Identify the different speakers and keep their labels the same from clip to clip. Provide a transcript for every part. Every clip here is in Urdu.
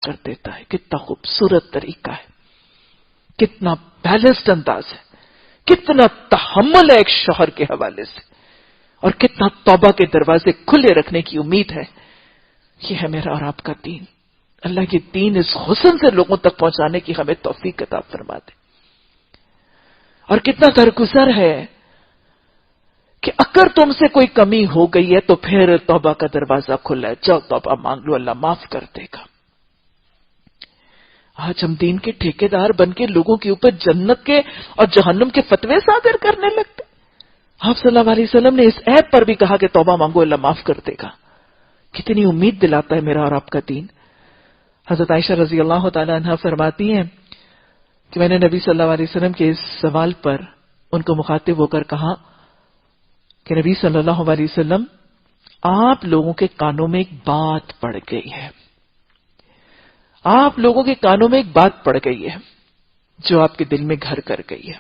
Speaker 1: کر دیتا ہے. کتنا خوبصورت طریقہ ہے، کتنا بیلنسڈ انداز ہے، کتنا تحمل ہے ایک شوہر کے حوالے سے، اور کتنا توبہ کے دروازے کھلے رکھنے کی امید ہے. یہ ہے میرا اور آپ کا دین. اللہ کی دین اس حسن سے لوگوں تک پہنچانے کی ہمیں توفیق عطا فرما دے. اور کتنا درگزر ہے کہ اگر تم سے کوئی کمی ہو گئی ہے تو پھر توبہ کا دروازہ کھلا ہے، جاؤ توبہ مانگ لو، اللہ معاف کر دے گا. آج ہم دین کے ٹھیکیدار بن کے لوگوں کے اوپر جنت کے اور جہنم کے فتوے صادر کرنے لگتے. آپ صلی اللہ علیہ وسلم نے اس عیب پر بھی کہا کہ توبہ مانگو، اللہ معاف کر دے گا. کتنی امید دلاتا ہے میرا اور آپ کا دین. حضرت عائشہ رضی اللہ تعالی عنہا فرماتی ہیں کہ میں نے نبی صلی اللہ علیہ وسلم کے اس سوال پر ان کو مخاطب ہو کر کہا کہ نبی صلی اللہ علیہ وسلم، آپ لوگوں کے کانوں میں ایک بات پڑ گئی ہے، آپ لوگوں کے کانوں میں ایک بات پڑ گئی ہے جو آپ کے دل میں گھر کر گئی ہے،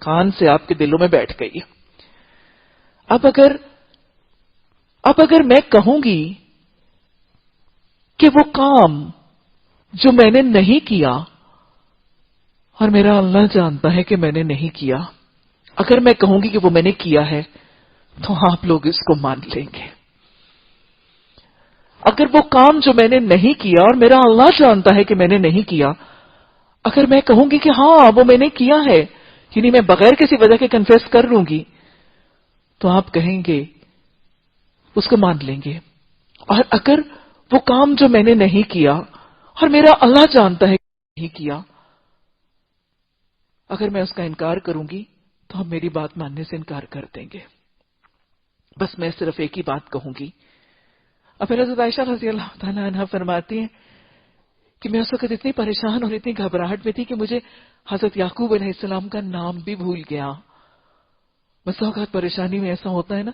Speaker 1: کان سے آپ کے دلوں میں بیٹھ گئی ہے. اب اگر میں کہوں گی کہ وہ کام جو میں نے نہیں کیا اور میرا اللہ جانتا ہے کہ میں نے نہیں کیا، اگر میں کہوں گی کہ وہ میں نے کیا ہے تو آپ لوگ اس کو مان لیں گے. اگر وہ کام جو میں نے نہیں کیا اور میرا اللہ جانتا ہے کہ میں نے نہیں کیا، اگر میں کہوں گی کہ ہاں وہ میں نے کیا ہے، یعنی میں بغیر کسی وجہ کے کنفیس کر لوں گی، تو آپ کہیں گے اس کو مان لیں گے. اور اگر وہ کام جو میں نے نہیں کیا اور میرا اللہ جانتا ہے کہ نہیں کیا، اگر میں اس کا انکار کروں گی تو آپ میری بات ماننے سے انکار کر دیں گے. بس میں صرف ایک ہی بات کہوں گی. اور پھر حضرت عائشہ رضی اللہ تعالیٰ عنہ فرماتی ہیں کہ میں اس وقت اتنی پریشان اور اتنی گھبراہٹ میں تھی کہ مجھے حضرت یعقوب علیہ السلام کا نام بھی بھول گیا. بس اوقات پریشانی میں ایسا ہوتا ہے نا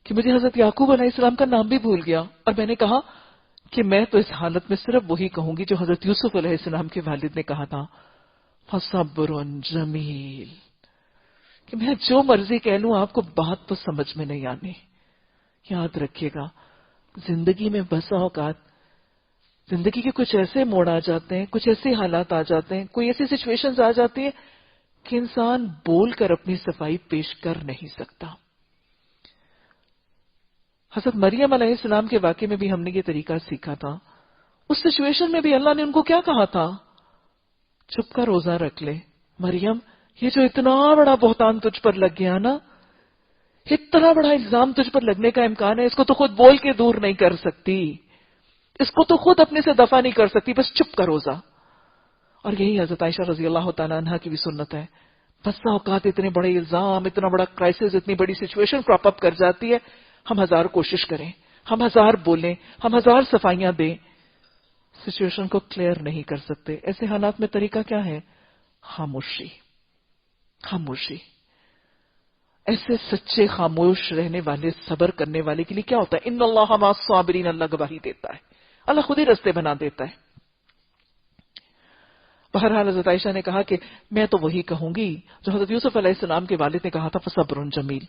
Speaker 1: کہ مجھے حضرت یعقوب علیہ السلام کا نام بھی بھول گیا، اور میں نے کہا کہ میں تو اس حالت میں صرف وہی کہوں گی جو حضرت یوسف علیہ السلام کے والد نے کہا تھا، فَصَبْرٌ جَمِيلٌ، کہ میں جو مرضی کہہ لوں آپ کو بات تو سمجھ میں نہیں آنی. یاد رکھیے گا، زندگی میں بسا اوقات زندگی کے کچھ ایسے موڑ آ جاتے ہیں، کچھ ایسے حالات آ جاتے ہیں، کوئی ایسی سچویشنز آ جاتی ہیں کہ انسان بول کر اپنی صفائی پیش کر نہیں سکتا. حضرت مریم علیہ السلام کے واقعے میں بھی ہم نے یہ طریقہ سیکھا تھا. اس سچویشن میں بھی اللہ نے ان کو کیا کہا تھا؟ چھپ کر روزہ رکھ لے. مریم، یہ جو اتنا بڑا بہتان تجھ پر لگ گیا نا، اتنا بڑا الزام تجھ پر لگنے کا امکان ہے، اس کو تو خود بول کے دور نہیں کر سکتی، اس کو تو خود اپنے سے دفع نہیں کر سکتی، بس چپ کر روزہ. اور یہی حضرت عائشہ رضی اللہ تعالیٰ عنہ کی بھی سنت ہے. بس اوقات اتنے بڑے الزام، اتنا بڑا کرائسس، اتنی بڑی سچویشن کراپ اپ کر جاتی ہے، ہم ہزار کوشش کریں، ہم ہزار بولیں، ہم ہزار صفائیاں دیں، سچویشن کو کلیئر نہیں کر سکتے. ایسے حالات میں طریقہ کیا ہے؟ خاموشی. خاموشی. ایسے سچے خاموش رہنے والے، صبر کرنے والے کے لیے کیا ہوتا ہے؟ ان اللہ مع الصابرین، اللہ گواہی دیتا ہے، اللہ خود ہی رستے بنا دیتا ہے. بہرحال حضرت عائشہ نے کہا کہ میں تو وہی کہوں گی جو حضرت یوسف علیہ السلام کے والد نے کہا تھا، فصبر جمیل.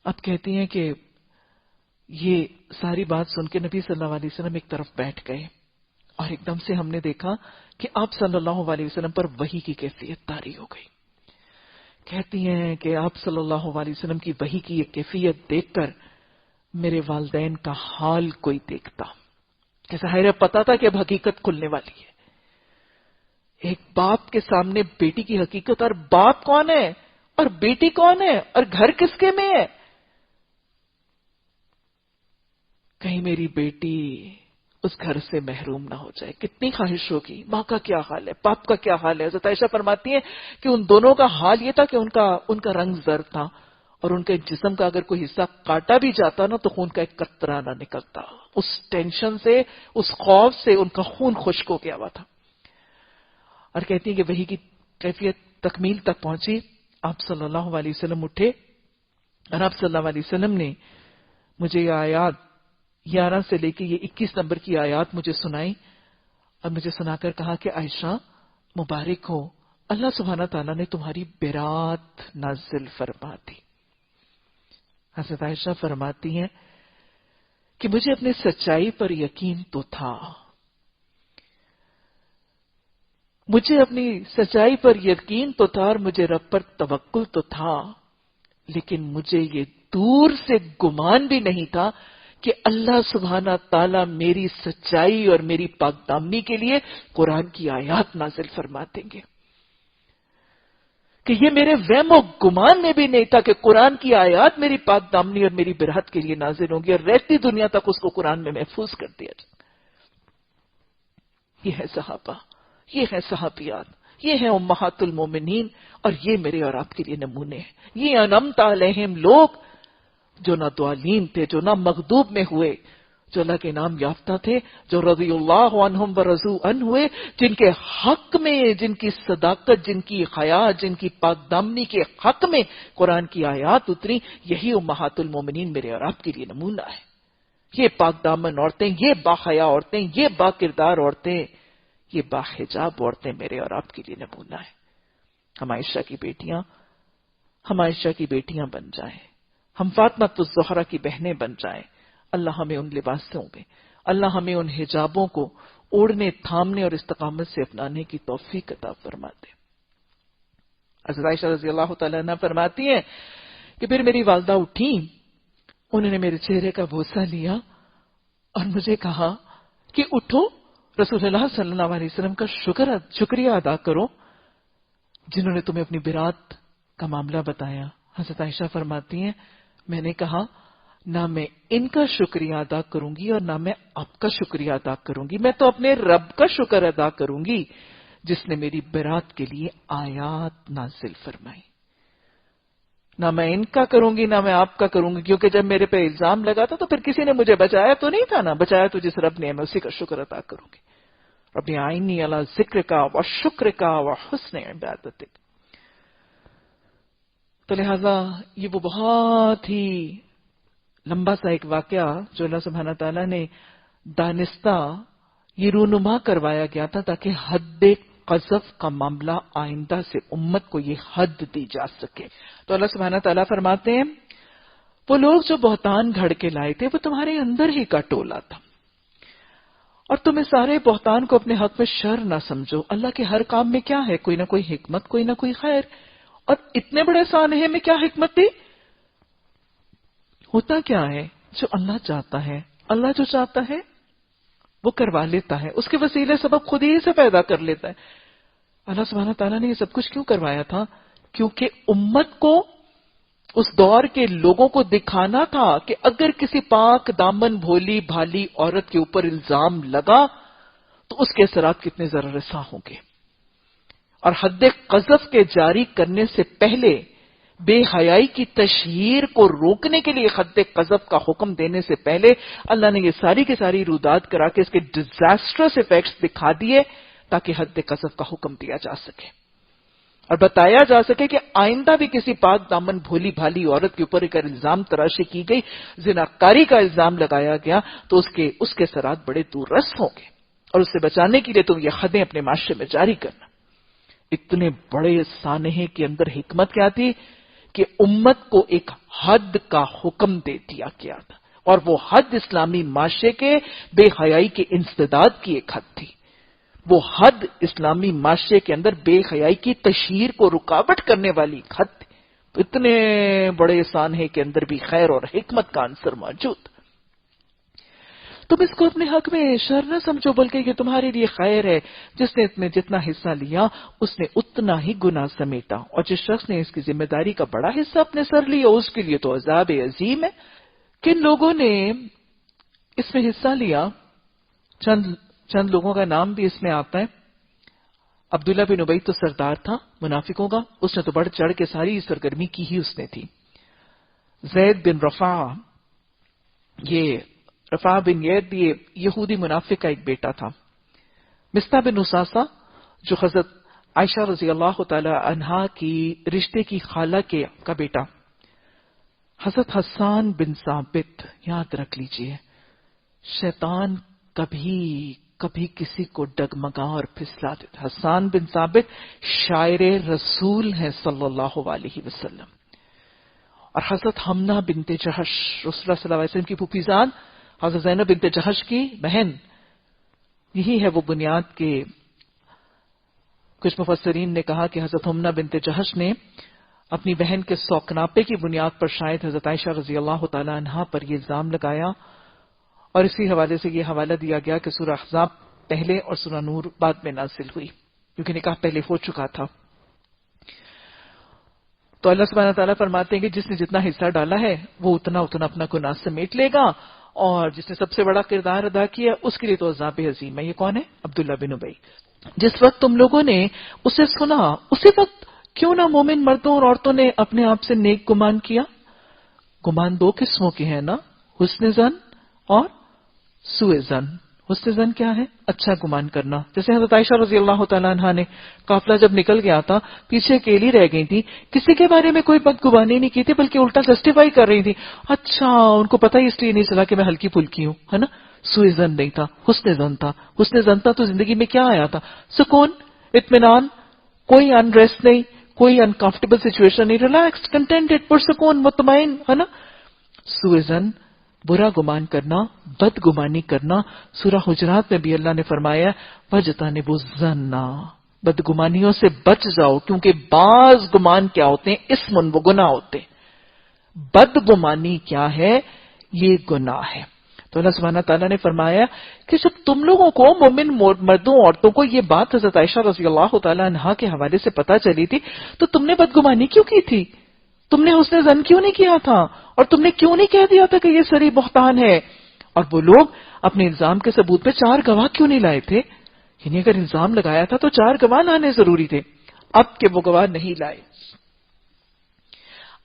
Speaker 1: اب کہتی ہیں کہ یہ ساری بات سن کے نبی صلی اللہ علیہ وسلم ایک طرف بیٹھ گئے، اور ایک دم سے ہم نے دیکھا کہ آپ صلی اللہ علیہ وسلم پر وحی کی کیفیت طاری ہو گئی. کہتی ہیں کہ آپ صلی اللہ علیہ وسلم کی وحی کی یہ کیفیت دیکھ کر میرے والدین کا حال کوئی دیکھتا کہ ظاہر پتا تھا کہ اب حقیقت کھلنے والی ہے. ایک باپ کے سامنے بیٹی کی حقیقت، اور باپ کون ہے اور بیٹی کون ہے اور گھر کس کے میں ہے. کہیں میری بیٹی اس گھر سے محروم نہ ہو جائے. کتنی خواہش ہوگی. ماں کا کیا حال ہے، باپ کا کیا حال ہے. حضرت عائشہ فرماتی ہیں کہ ان دونوں کا حال یہ تھا کہ ان کا رنگ زرد تھا، اور ان کے جسم کا اگر کوئی حصہ کاٹا بھی جاتا نا تو خون کا ایک قطرہ نہ نکلتا. اس ٹینشن سے، اس خوف سے ان کا خون خشک ہو گیا ہوا تھا. اور کہتی ہیں کہ وحی کی کیفیت تکمیل تک پہنچی. آپ صلی اللہ علیہ وسلم اٹھے اور آپ صلی اللہ علیہ وسلم نے مجھے یہ آیات 11 سے لے کے یہ 21 نمبر کی آیات مجھے سنائی، اور مجھے سنا کر کہا کہ عائشہ مبارک ہو، اللہ سبحانہ تعالیٰ نے تمہاری برات نازل فرما دی. حضرت عائشہ فرماتی ہیں کہ مجھے اپنی سچائی پر یقین تو تھا، مجھے اپنی سچائی پر یقین تو تھا اور مجھے رب پر توکل تو تھا، لیکن مجھے یہ دور سے گمان بھی نہیں تھا کہ اللہ سبحانہ تعالیٰ میری سچائی اور میری پاک دامنی کے لیے قرآن کی آیات نازل فرما دیں گے، کہ یہ میرے وہم و گمان میں بھی نہیں تھا کہ قرآن کی آیات میری پاک دامنی اور میری برہت کے لیے نازل ہوں گی اور رہتی دنیا تک اس کو قرآن میں محفوظ کر دیا جائے۔ یہ ہے صحابہ، یہ ہے صحابیات، یہ ہیں امہات المومنین، اور یہ میرے اور آپ کے لیے نمونے ہیں۔ یہ انعمت علیہم لوگ جو نہ ضالین تھے، جو نہ مغضوب میں ہوئے، جو اللہ کے نام یافتہ تھے، جو رضی اللہ عنہم ورضوا عنہ ہوئے، جن کے حق میں، جن کی صداقت، جن کی حیا، جن کی پاک دامنی کے حق میں قرآن کی آیات اتری۔ یہی امہات المومنین میرے اور آپ کے لیے نمونہ ہے۔ یہ پاک دامن عورتیں، یہ باحیا عورتیں، یہ با کردار عورتیں، یہ باحجاب عورتیں میرے اور آپ کے لیے نمونہ ہے۔ ہم عائشہ کی بیٹیاں بن جائیں، ہم فاطمہ الزہرا کی بہنیں بن جائیں۔ اللہ ہمیں ان لباسوں میں، اللہ ہمیں ان حجابوں کو اوڑھنے، تھامنے اور استقامت سے اپنانے کی توفیق عطا فرما دے۔ حضرت عائشہ رضی اللہ تعالیٰ عنہ فرماتی ہیں کہ پھر میری والدہ اٹھی، انہوں نے میرے چہرے کا بوسہ لیا اور مجھے کہا کہ اٹھو، رسول اللہ صلی اللہ علیہ وسلم کا شکریہ ادا کرو جنہوں نے تمہیں اپنی برات کا معاملہ بتایا۔ حضرت عائشہ فرماتی ہیں میں نے کہا نہ میں ان کا شکریہ ادا کروں گی اور نہ میں آپ کا شکریہ ادا کروں گی، میں تو اپنے رب کا شکر ادا کروں گی جس نے میری برات کے لیے آیات نازل فرمائی۔ نہ میں ان کا کروں گی نہ میں آپ کا کروں گی، کیونکہ جب میرے پہ الزام لگا تھا تو پھر کسی نے مجھے بچایا تو نہیں تھا نا، بچایا تو جس رب نے، میں اسی کا شکر ادا کروں گی۔ ربی آئینی علی ذکر کا و شکر کا و حسن عبادت۔ تو لہذا یہ وہ بہت ہی لمبا سا ایک واقعہ جو اللہ سبحانہ تعالیٰ نے دانستہ یہ رونما کروایا گیا تھا تاکہ حد قذف کا معاملہ آئندہ سے امت کو یہ حد دی جا سکے۔ تو اللہ سبحانہ تعالیٰ فرماتے ہیں وہ لوگ جو بہتان گھڑ کے لائے تھے وہ تمہارے اندر ہی کا ٹولہ تھا، اور تم اس سارے بہتان کو اپنے حق میں شر نہ سمجھو۔ اللہ کے ہر کام میں کیا ہے؟ کوئی نہ کوئی حکمت، کوئی نہ کوئی خیر۔ اور اتنے بڑے سانحے میں کیا حکمت تھی؟ ہوتا کیا ہے جو اللہ چاہتا ہے، اللہ جو چاہتا ہے وہ کروا لیتا ہے، اس کے وسیلے سبب خود ہی سے پیدا کر لیتا ہے۔ اللہ سبحانہ تعالیٰ نے یہ سب کچھ کیوں کروایا تھا؟ کیونکہ امت کو، اس دور کے لوگوں کو دکھانا تھا کہ اگر کسی پاک دامن بھولی بھالی عورت کے اوپر الزام لگا تو اس کے اثرات کتنے ضرر رساں ہوں گے، اور حد قذف کے جاری کرنے سے پہلے، بے حیائی کی تشہیر کو روکنے کے لیے حد قذف کا حکم دینے سے پہلے اللہ نے یہ ساری کی ساری رودات کرا کے اس کے ڈیزاسٹرس ایفیکٹس دکھا دیے تاکہ حد قذف کا حکم دیا جا سکے اور بتایا جا سکے کہ آئندہ بھی کسی پاک دامن بھولی بھالی عورت کے اوپر اگر الزام تراشی کی گئی، زناکاری کا الزام لگایا گیا تو اس کے اثرات بڑے دور رس ہوں گے، اور اس سے بچانے کے لیے تم یہ حدیں اپنے معاشرے میں جاری کرنا۔ اتنے بڑے سانحے کے اندر حکمت کیا تھی کہ امت کو ایک حد کا حکم دے دیا گیا تھا، اور وہ حد اسلامی معاشرے کے بے حیائی کے انسداد کی ایک حد تھی۔ وہ حد اسلامی معاشرے کے اندر بے حیائی کی تشہیر کو رکاوٹ کرنے والی حد تھی۔ تو اتنے بڑے سانحے کے اندر بھی خیر اور حکمت کا عنصر موجود۔ تم اس کو اپنے حق میں شر نہ سمجھو، بلکہ یہ تمہارے لیے خیر ہے۔ جس نے اس میں جتنا حصہ لیا اس نے اتنا ہی گناہ سمیٹا، اور جس شخص نے اس کی ذمہ داری کا بڑا حصہ اپنے سر لیا اس کے لیے تو عذاب عظیم ہے۔ کن لوگوں نے اس میں حصہ لیا؟ چند لوگوں کا نام بھی اس میں آتا ہے۔ عبداللہ بن ابی تو سردار تھا منافقوں کا، اس نے تو بڑھ چڑھ کے ساری سرگرمی کی ہی اس نے تھی۔ زید بن رفاع بن ید یہ یہودی منافق کا ایک بیٹا تھا۔ مستہ بن اساسہ جو حضرت عائشہ رضی اللہ تعالی عنہا کی رشتے کی خالہ کا بیٹا۔ حضرت حسان بن ثابت، یاد رکھ لیجئے شیطان کبھی کسی کو ڈگمگا اور پھسلا دیتا۔ حسان بن ثابت شاعر رسول ہیں صلی اللہ علیہ وسلم، اور حضرت حمنہ بنت جہش رسول اللہ صلی اللہ علیہ وسلم کی پھوپھی زاد، حضرت زینب بنت جہش کی بہن، یہی ہے وہ بنیاد کے کچھ مفسرین نے کہا کہ حضرت حمنہ بنت جہش نے اپنی بہن کے سوکناپے کی بنیاد پر شاید حضرت عائشہ رضی اللہ تعالی عنہا پر یہ الزام لگایا، اور اسی حوالے سے یہ حوالہ دیا گیا کہ سورہ احزاب پہلے اور سورہ نور بعد میں نازل ہوئی، کیونکہ نکاح پہلے ہو چکا تھا۔ تو اللہ سبحانہ تعالیٰ فرماتے ہیں کہ جس نے جتنا حصہ ڈالا ہے وہ اتنا اپنا گناہ سمیٹ لے گا، اور جس نے سب سے بڑا کردار ادا کیا اس کے لیے تو عذاب عظیم ہے۔ یہ کون ہے؟ عبداللہ بن ابی۔ جس وقت تم لوگوں نے اسے سنا، اسی وقت کیوں نہ مومن مردوں اور عورتوں نے اپنے آپ سے نیک گمان کیا؟ گمان دو قسموں کے ہیں نا، حسن ظن اور سوء ظن۔ حسن ظن کیا ہے؟ اچھا گمان کرنا۔ جیسے حضرت عائشہ رضی اللہ تعالیٰ عنہا نے قافلہ جب نکل گیا تھا، پیچھے اکیلی رہ گئی تھی، کسی کے بارے میں کوئی بدگمانی نہیں کی تھی، بلکہ الٹا جسٹیفائی کر رہی تھی، اچھا ان کو پتہ ہی اس لیے نہیں چلا کہ میں ہلکی پھلکی ہوں، ہے نا۔ سوء ظن نہیں تھا، حسن ظن تھا۔ حسن ظن تھا تو زندگی میں کیا آیا تھا؟ سکون، اطمینان، کوئی انریسٹ نہیں، کوئی انکمفرٹیبل سچویشن نہیں، ریلیکس، کنٹینٹڈ، پرسکون، مطمئن، ہے نا۔ سوء ظن، برا گمان کرنا، بد گمانی کرنا۔ سورہ حجرات میں بھی اللہ نے فرمایا وَاجْتَنِبُوا الظَّنَّ، بدگمانیوں سے بچ جاؤ، کیونکہ بعض گمان کیا ہوتے ہیں؟ اسم و گناہ ہوتے ہیں۔ بدگمانی کیا ہے؟ یہ گناہ ہے۔ تو اللہ سبحانہ تعالیٰ نے فرمایا کہ جب تم لوگوں کو مومن مردوں عورتوں کو یہ بات حضرت عائشہ رضی اللہ تعالیٰ عنہا کے حوالے سے پتہ چلی تھی تو تم نے بدگمانی کیوں کی تھی؟ تم نے حسن ظن کیوں نہیں کیا تھا؟ اور تم نے کیوں نہیں کہہ دیا تھا کہ یہ سری بہتان ہے؟ اور وہ لوگ اپنے الزام کے ثبوت پہ 4 گواہ کیوں نہیں لائے تھے؟ یعنی اگر الزام لگایا تھا تو 4 گواہ لانے ضروری تھے۔ اب کہ وہ گواہ نہیں لائے،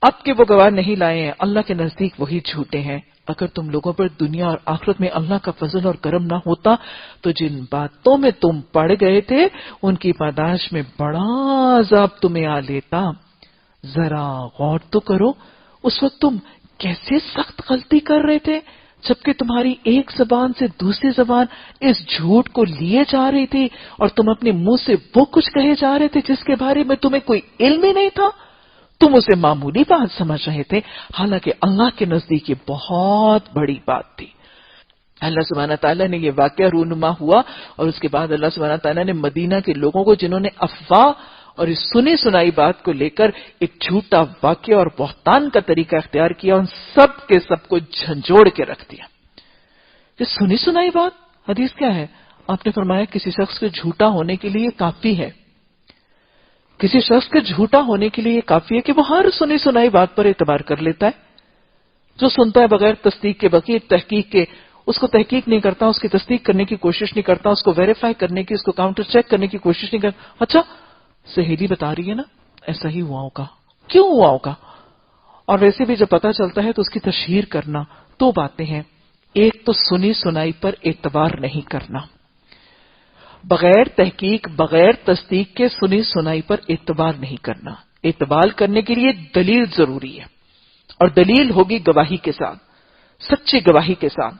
Speaker 1: اب کہ وہ گواہ نہیں لائے ہیں، اللہ کے نزدیک وہی جھوٹے ہیں۔ اگر تم لوگوں پر دنیا اور آخرت میں اللہ کا فضل اور کرم نہ ہوتا تو جن باتوں میں تم پڑ گئے تھے ان کی پاداش میں بڑا عذاب تمہیں آ لیتا۔ ذرا غور تو کرو، اس وقت تم کیسے سخت غلطی کر رہے تھے، جبکہ تمہاری ایک زبان سے دوسری زبان اس جھوٹ کو لیے جا رہی تھی، اور تم اپنے منہ سے وہ کچھ کہے جا رہے تھے جس کے بارے میں تمہیں کوئی علم ہی نہیں تھا۔ تم اسے معمولی بات سمجھ رہے تھے، حالانکہ اللہ کے نزدیک یہ بہت بڑی بات تھی۔ اللہ سبحانہ تعالیٰ نے یہ واقعہ رونما ہوا، اور اس کے بعد اللہ سبحانہ تعالیٰ نے مدینہ کے لوگوں کو جنہوں نے افواہ اور اس سنی سنائی بات کو لے کر ایک جھوٹا واقعہ اور بہتان کا طریقہ اختیار کیا، ان سب کے سب کو جھنجھوڑ کے رکھ دیا۔ یہ سنی سنائی بات، حدیث کیا ہے؟ آپ نے فرمایا کسی شخص کے جھوٹا ہونے کے لیے کافی ہے، کسی شخص کے جھوٹا ہونے کے لیے کافی ہے کہ وہ ہر سنی سنائی بات پر اعتبار کر لیتا ہے۔ جو سنتا ہے بغیر تصدیق کے، بغیر تحقیق کے، اس کو تحقیق نہیں کرتا، اس کی تصدیق کرنے کی کوشش نہیں کرتا، اس کو ویریفائی کرنے کی، اس کو کاؤنٹر چیک کرنے کی کوشش نہیں کرتا۔ اچھا سہیلی بتا رہی ہے نا، ایسا ہی ہوا ہوگا، کیوں ہوا ہوگا؟ اور ویسے بھی جب پتا چلتا ہے تو اس کی تشہیر کرنا۔ 2 باتیں ہیں، ایک تو سنی سنائی پر اعتبار نہیں کرنا، بغیر تحقیق بغیر تصدیق کے سنی سنائی پر اعتبار نہیں کرنا۔ اعتبار کرنے کے لیے دلیل ضروری ہے، اور دلیل ہوگی گواہی کے ساتھ، سچی گواہی کے ساتھ۔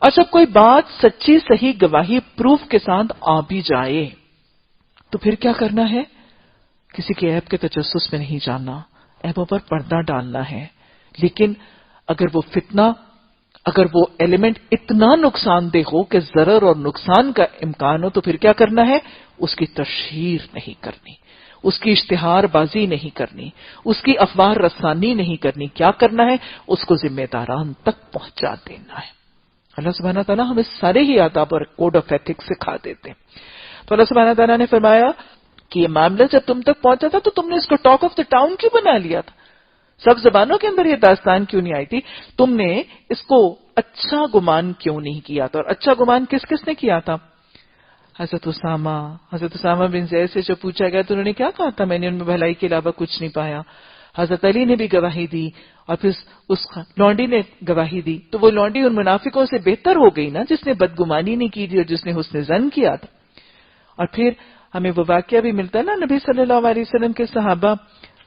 Speaker 1: اور جب کوئی بات سچی صحیح گواہی پروف کے ساتھ آ بھی جائے تو پھر کیا کرنا ہے؟ کسی کے عیب کے تجسس میں نہیں جاننا، عیبوں پر پردہ ڈالنا ہے۔ لیکن اگر وہ فتنہ، اگر وہ ایلیمنٹ اتنا نقصان دہ ہو کہ ضرر اور نقصان کا امکان ہو تو پھر کیا کرنا ہے؟ اس کی تشہیر نہیں کرنی، اس کی اشتہار بازی نہیں کرنی، اس کی افواہ رسانی نہیں کرنی۔ کیا کرنا ہے؟ اس کو ذمہ داران تک پہنچا دینا ہے۔ اللہ سبحانہ تعالیٰ ہمیں سارے ہی آداب اور کوڈ آف ایتھکس سکھا دیتے ہیں۔ تو اللہ سبحانہ تعالیٰ نے فرمایا کہ یہ معاملہ جب تم تک پہنچا تھا تو تم نے اس کو ٹاک آف دا ٹاؤن کیوں بنا لیا تھا؟ سب زبانوں کے اندر یہ داستان کیوں نہیں آئی تھی؟ تم نے اس کو اچھا گمان کیوں نہیں کیا تھا؟ اور اچھا گمان کس کس نے کیا تھا؟ حضرت اسامہ بن زید سے جو پوچھا گیا تو انہوں نے کیا کہا تھا؟ میں نے ان میں بھلائی کے علاوہ کچھ نہیں پایا۔ حضرت علی نے بھی گواہی دی، اور پھر اس لونڈی نے گواہی دی، تو وہ لونڈی ان منافقوں سے بہتر ہو گئی نا جس نے بدگمانی نہیں کی تھی اور جس نے حسن ظن کیا تھا۔ اور پھر ہمیں وہ واقعہ بھی ملتا ہے نا، نبی صلی اللہ علیہ وسلم کے صحابہ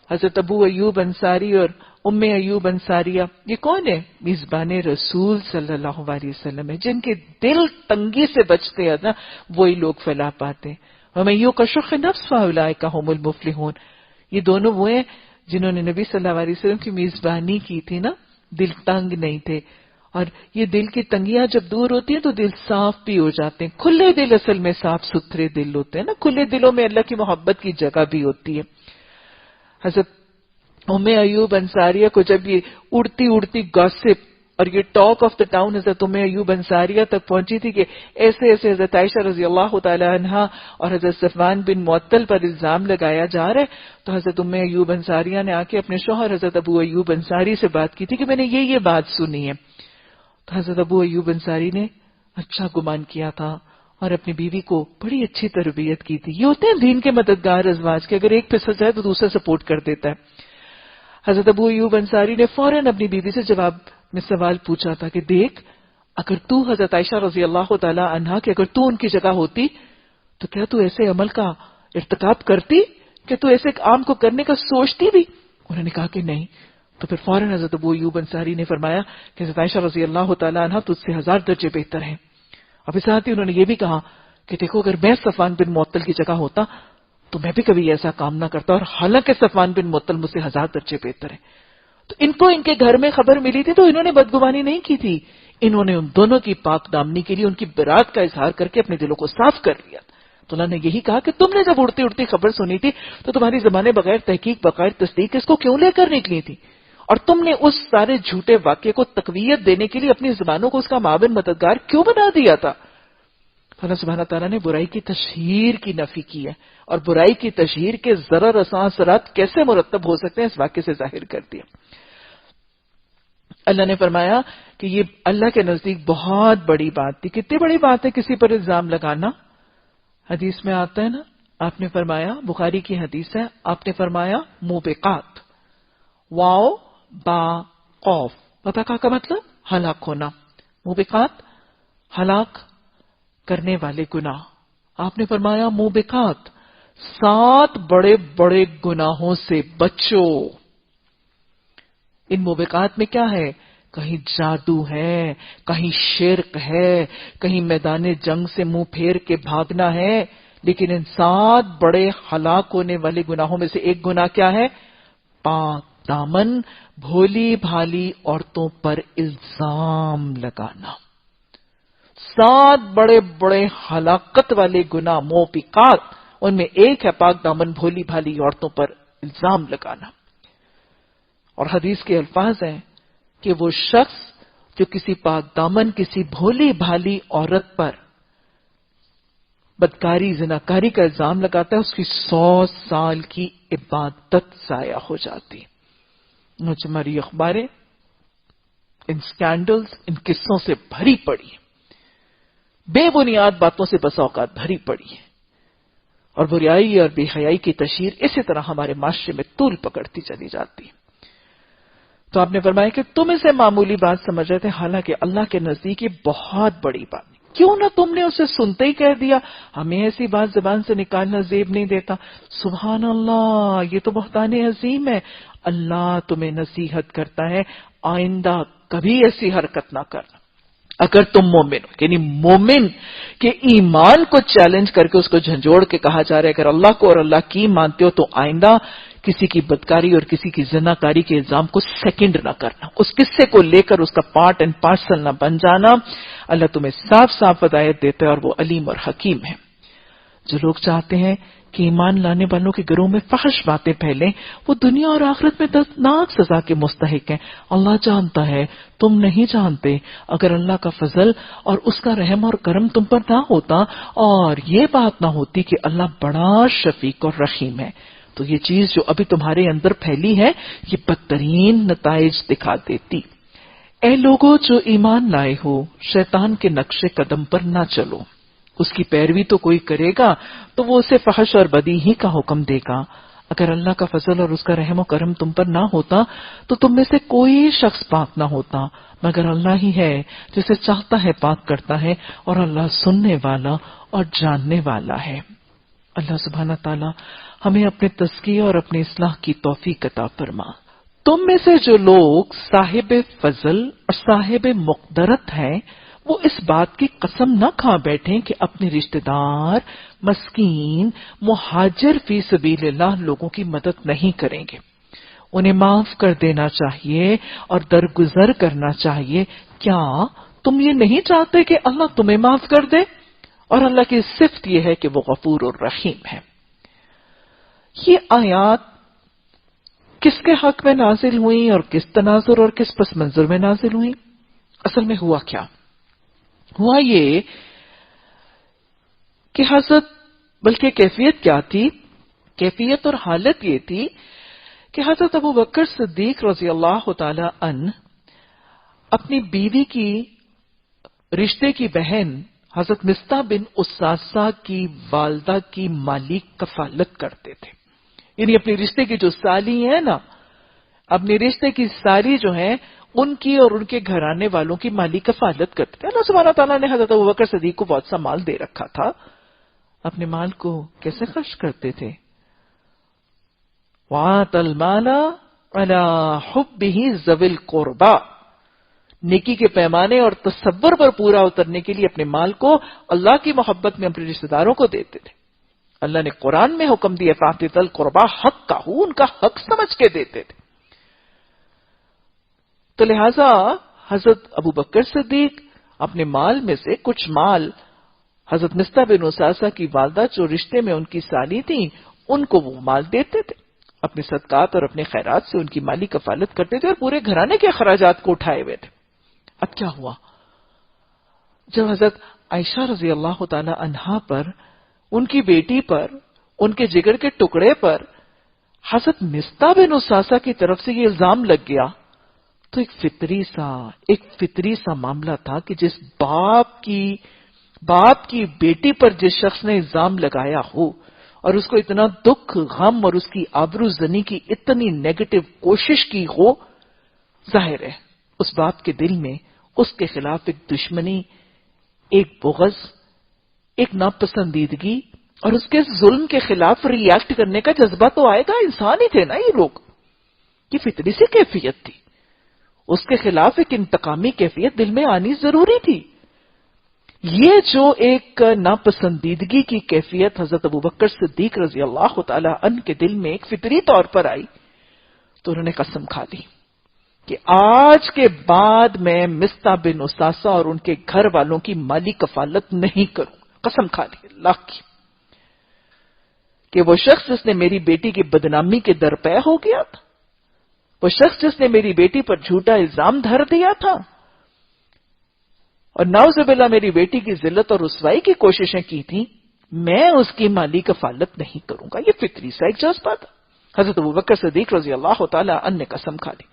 Speaker 1: حضرت ابو ایوب انصاری اور ام ایوب انصاریہ، یہ کون ہے؟ میزبان رسول صلی اللہ علیہ وسلم ہے، جن کے دل تنگی سے بچتے ہیں نا وہی لوگ فلاح پاتے ہیں۔ وَمَن يُوقَ شُحَّ نَفْسِهِ فَأُولَٰئِكَ هُمُ الْمُفْلِحُونَ۔ یہ دونوں وہ ہیں جنہوں نے نبی صلی اللہ علیہ وسلم کی میزبانی کی تھی نا، دل تنگ نہیں تھے، اور یہ دل کی تنگیاں جب دور ہوتی ہیں تو دل صاف بھی ہو جاتے ہیں. کھلے دل اصل میں صاف ستھرے دل ہوتے ہیں نا. کھلے دلوں میں اللہ کی محبت کی جگہ بھی ہوتی ہے. حضرت ام ایوب انصاریہ کو جب یہ اڑتی اڑتی گاسپ اور یہ ٹاک آف دا ٹاؤن حضرت ام ایوب انصاریہ تک پہنچی تھی کہ ایسے ایسے حضرت عائشہ رضی اللہ تعالی عنہا اور حضرت صفوان بن معطل پر الزام لگایا جا رہا ہے، تو حضرت ام ایوب انصاریہ نے آ کے اپنے شوہر حضرت ابو ایوب انصاری سے بات کی تھی کہ میں نے یہ بات سنی ہے. تو حضرت ابو ایوب انصاری نے اچھا گمان کیا تھا اور اپنی بیوی کو بڑی اچھی تربیت کی تھی. یہ ہوتے ہیں دین کے مددگار ازواج کے، اگر ایک پھسل جائے تو دوسرا سپورٹ کر دیتا ہے. حضرت ابو ایوب انصاری نے فوراً اپنی بیوی سے جواب میں سوال پوچھا تھا کہ دیکھ، اگر تو حضرت عائشہ رضی اللہ تعالی عنہا کہ اگر تو ان کی جگہ ہوتی تو کیا تو ایسے عمل کا ارتکاب کرتی؟ کیا تو ایسے کام کو کرنے کا سوچتی بھی؟ انہوں نے کہا کہ نہیں. تو پھر فوراً حضرت ابو ایوب انصاری نے فرمایا کہ حضرت عائشہ رضی اللہ تعالی عنہا تجھ سے 1000 درجے بہتر ہیں. اب اس ساتھ ہی انہوں نے یہ بھی کہا کہ دیکھو اگر میں صفوان بن معطل کی جگہ ہوتا تو میں بھی کبھی ایسا کام نہ کرتا، اور حالانکہ صفوان بن معطل مجھ سے 1000 درجے بہتر ہے. تو ان کو ان کے گھر میں خبر ملی تھی تو انہوں نے بدگمانی نہیں کی تھی، انہوں نے ان دونوں کی پاک دامنی کے لیے ان کی برات کا اظہار کر کے اپنے دلوں کو صاف کر لیا. تو اللہ نے یہی کہا کہ تم نے جب اڑتی اڑتی خبر سنی تھی تو تمہاری زبانیں بغیر تحقیق بغیر تصدیق اس کو کیوں لے کر نکلی تھی، اور تم نے اس سارے جھوٹے واقعے کو تقویت دینے کے لیے اپنی زبانوں کو اس کا معاون مددگار کیوں بنا دیا تھا. اللہ سبحانہ تعالیٰ نے برائی کی تشہیر کی نفی کی ہے، اور برائی کی تشہیر کے ضرر رساں اثرات کیسے مرتب ہو سکتے ہیں اس واقعے سے ظاہر کر دیا. اللہ نے فرمایا کہ یہ اللہ کے نزدیک بہت بڑی بات تھی. کتنی بڑی بات ہے کسی پر الزام لگانا. حدیث میں آتا ہے نا، آپ نے فرمایا، بخاری کی حدیث ہے، آپ نے فرمایا موبقات، واو با قوف، پتہ کا مطلب ہلاک ہونا. موبقات ہلاک کرنے والے گناہ. آپ نے فرمایا موبقات 7 بڑے بڑے گناہوں سے بچو. ان موبقات میں کیا ہے؟ کہیں جادو ہے، کہیں شرک ہے، کہیں میدان جنگ سے منہ پھیر کے بھاگنا ہے. لیکن ان 7 بڑے ہلاک ہونے والے گناہوں میں سے ایک گناہ کیا ہے؟ پاک دامن بھولی بھالی عورتوں پر الزام لگانا. 7 بڑے بڑے ہلاکت والے گناہ موبقات، ان میں ایک ہے پاک دامن بھولی بھالی عورتوں پر الزام لگانا. اور حدیث کے الفاظ ہیں کہ وہ شخص جو کسی پاک دامن کسی بھولی بھالی عورت پر بدکاری زناکاری کا الزام لگاتا ہے، اس کی 100 سال کی عبادت ضائع ہو جاتی. ہماری اخباریں ان سکینڈلز، ان قصوں سے بھری پڑی ہیں، بے بنیاد باتوں سے بسا اوقات بھری پڑی ہے، اور بریائی اور بے حیائی کی تشہیر اسی طرح ہمارے معاشرے میں طول پکڑتی چلی جاتی ہے. تو آپ نے فرمایا کہ تم اسے معمولی بات سمجھ رہے تھے، حالانکہ اللہ کے نزدیک یہ بہت بڑی بات. کیوں نہ تم نے اسے سنتے ہی کہہ دیا، ہمیں ایسی بات زبان سے نکالنا زیب نہیں دیتا. سبحان اللہ، یہ تو بہتان عظیم ہے. اللہ تمہیں نصیحت کرتا ہے آئندہ کبھی ایسی حرکت نہ کرنا. اگر تم مومن ہو، یعنی مومن کے ایمان کو چیلنج کر کے اس کو جھنجھوڑ کے کہا جا رہا ہے اگر اللہ کو اور اللہ کی مانتے ہو تو آئندہ کسی کی بدکاری اور کسی کی زناکاری کے الزام کو سیکنڈ نہ کرنا، اس قصے کو لے کر اس کا پارٹ اینڈ پارسل نہ بن جانا. اللہ تمہیں صاف صاف ہدایت دیتا ہے اور وہ علیم اور حکیم ہے. جو لوگ چاہتے ہیں کہ ایمان لانے والوں کے گھروں میں فحش باتیں پھیلیں، وہ دنیا اور آخرت میں دردناک سزا کے مستحق ہیں. اللہ جانتا ہے، تم نہیں جانتے. اگر اللہ کا فضل اور اس کا رحم اور کرم تم پر نہ ہوتا اور یہ بات نہ ہوتی کہ اللہ بڑا شفیق اور رحیم ہے، تو یہ چیز جو ابھی تمہارے اندر پھیلی ہے یہ بدترین نتائج دکھا دیتی. اے لوگو جو ایمان لائے ہو، شیطان کے نقش قدم پر نہ چلو. اس کی پیروی تو کوئی کرے گا تو وہ اسے فحش اور بدی ہی کا حکم دے گا. اگر اللہ کا فضل اور اس کا رحم و کرم تم پر نہ ہوتا تو تم میں سے کوئی شخص پاک نہ ہوتا، مگر اللہ ہی ہے جسے چاہتا ہے پاک کرتا ہے، اور اللہ سننے والا اور جاننے والا ہے. اللہ سبحانہ تعالی ہمیں اپنے تزکیہ اور اپنے اصلاح کی توفیق عطا فرما. تم میں سے جو لوگ صاحب فضل اور صاحب مقدرت ہیں وہ اس بات کی قسم نہ کھا بیٹھیں کہ اپنے رشتہ دار، مسکین، مہاجر فی سبیل اللہ لوگوں کی مدد نہیں کریں گے. انہیں معاف کر دینا چاہیے اور درگزر کرنا چاہیے کیا تم یہ نہیں چاہتے کہ اللہ تمہیں معاف کر دے؟ اور اللہ کی صفت یہ ہے کہ وہ غفور الرحیم ہے۔ یہ آیات کس کے حق میں نازل ہوئی اور کس تناظر اور کس پس منظر میں نازل ہوئی؟ اصل میں ہوا کیا؟ ہوا یہ کہ حضرت، بلکہ کیفیت کیا تھی؟ کیفیت اور حالت یہ تھی کہ حضرت ابو بکر صدیق رضی اللہ تعالی عنہ اپنی بیوی کی رشتے کی بہن حضرت مصطح بن اساسہ کی والدہ کی مالی کفالت کرتے تھے۔ یعنی اپنی رشتے کی جو سالی ہیں نا، اپنے رشتے کی سالی جو ہیں ان کی اور ان کے گھرانے والوں کی مالی کفالت کرتے تھے۔ اللہ سبحانہ تعالیٰ نے حضرت ابوبکر صدیق کو بہت سا مال دے رکھا تھا، اپنے مال کو کیسے خرچ کرتے تھے؟ وَآتَى الْمَالَ عَلَى حُبِّهِ ذَوِي الْقُرْبَى، نیکی کے پیمانے اور تصور پر پورا اترنے کے لیے اپنے مال کو اللہ کی محبت میں اپنے رشتہ داروں کو دیتے تھے۔ اللہ نے قرآن میں حکم دیا فَآتِ ذَا الْقُرْبَى حَقَّهُ، ان کا حق سمجھ کے دیتے تھے۔ تو لہذا حضرت ابو بکر صدیق اپنے مال میں سے کچھ مال حضرت مصطح بن اساسہ کی والدہ جو رشتے میں ان کی سالی تھیں ان کو وہ مال دیتے تھے، اپنے صدقات اور اپنے خیرات سے ان کی مالی کفالت کرتے تھے اور پورے گھرانے کے اخراجات کو اٹھائے ہوئے تھے۔ اب کیا ہوا؟ جب حضرت عائشہ رضی اللہ تعالی عنہا پر، ان کی بیٹی پر، ان کے جگر کے ٹکڑے پر حضرت مصطح بن اساسہ کی طرف سے یہ الزام لگ گیا تو ایک فطری سا معاملہ تھا کہ جس باپ کی بیٹی پر جس شخص نے الزام لگایا ہو اور اس کو اتنا دکھ، غم اور اس کی آبرو زنی کی اتنی نیگیٹو کوشش کی ہو، ظاہر ہے اس باپ کے دل میں اس کے خلاف ایک دشمنی، ایک بغض، ایک ناپسندیدگی اور اس کے ظلم کے خلاف ری ایکٹ کرنے کا جذبہ تو آئے گا۔ انسان ہی تھے نا یہ لوگ، یہ فطری سی کیفیت تھی، اس کے خلاف ایک انتقامی کیفیت دل میں آنی ضروری تھی۔ یہ جو ایک ناپسندیدگی کی کیفیت حضرت ابوبکر صدیق رضی اللہ تعالی عنہ کے دل میں ایک فطری طور پر آئی تو انہوں نے قسم کھا لی کہ آج کے بعد میں مصطح بن اساسہ اور ان کے گھر والوں کی مالی کفالت نہیں کروں۔ قسم کھا لی اللہ کی کہ وہ شخص جس نے میری بیٹی کی بدنامی کے درپے ہو گیا تھا، وہ شخص جس نے میری بیٹی پر جھوٹا الزام دھر دیا تھا اور نعوذ باللہ میری بیٹی کی ذلت اور رسوائی کی کوششیں کی تھیں، میں اس کی مالی کفالت نہیں کروں گا۔ یہ فطری سا ایک جذبہ تھا۔ حضرت ابوبکر صدیق رضی اللہ تعالی عنہ نے قسم کھا لی۔